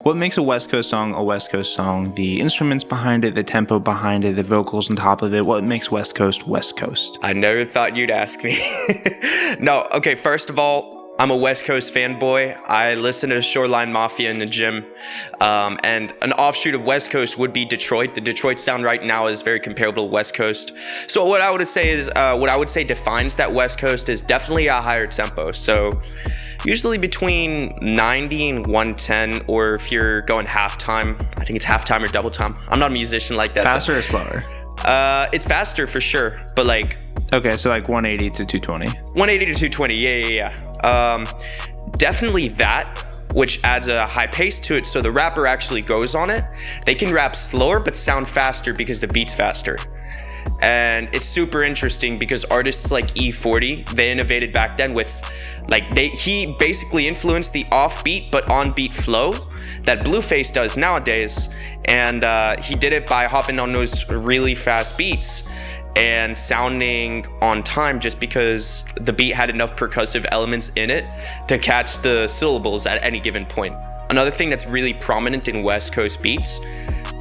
What makes a West Coast song a West Coast song? The instruments behind it, the tempo behind it, the vocals on top of it. What makes West Coast West Coast? I never thought you'd ask me. No, okay, first of all, I'm a West Coast fanboy. I listen to Shoreline Mafia in the gym. And an offshoot of West Coast would be Detroit. The Detroit sound right now is very comparable to West Coast. So what I would say defines that West Coast is definitely a higher tempo. So usually between 90 and 110, or if you're going halftime, I think it's halftime or double time. I'm not a musician like that. Faster or slower? It's faster for sure, but like... Okay, so like 180 to 220. 180 to 220, yeah. Definitely that, which adds a high pace to it, so the rapper actually goes on it. They can rap slower but sound faster because the beat's faster. And it's super interesting because artists like E40, they innovated back then with, he basically influenced the offbeat but on-beat flow that Blueface does nowadays. And he did it by hopping on those really fast beats and sounding on time just because the beat had enough percussive elements in it to catch the syllables at any given point. Another thing that's really prominent in West Coast beats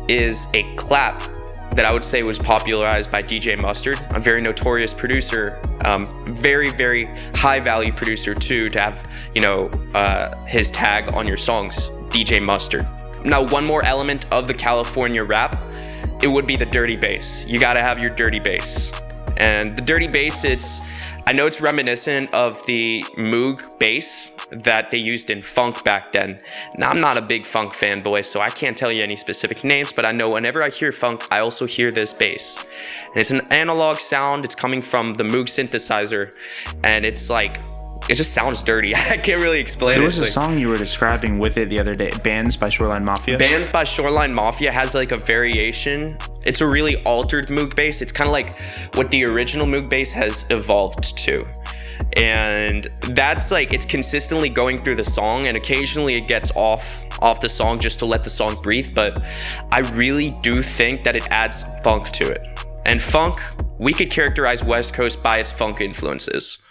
is a clap that I would say was popularized by DJ Mustard, a very notorious producer, very, very high value producer too, to have, his tag on your songs, DJ Mustard. Now, one more element of the California rap, it would be the dirty bass. You gotta have your dirty bass. And the dirty bass, I know it's reminiscent of the Moog bass that they used in funk back then. Now, I'm not a big funk fanboy, so I can't tell you any specific names, but I know whenever I hear funk, I also hear this bass. And it's an analog sound, it's coming from the Moog synthesizer, and it's like, it just sounds dirty. I can't really explain it. There was a song you were describing with it the other day, Bands by Shoreline Mafia. Bands by Shoreline Mafia has like a variation. It's a really altered Moog bass. It's kind of like what the original Moog bass has evolved to. And that's like, it's consistently going through the song, and occasionally it gets off the song just to let the song breathe. But I really do think that it adds funk to it. And funk, we could characterize West Coast by its funk influences.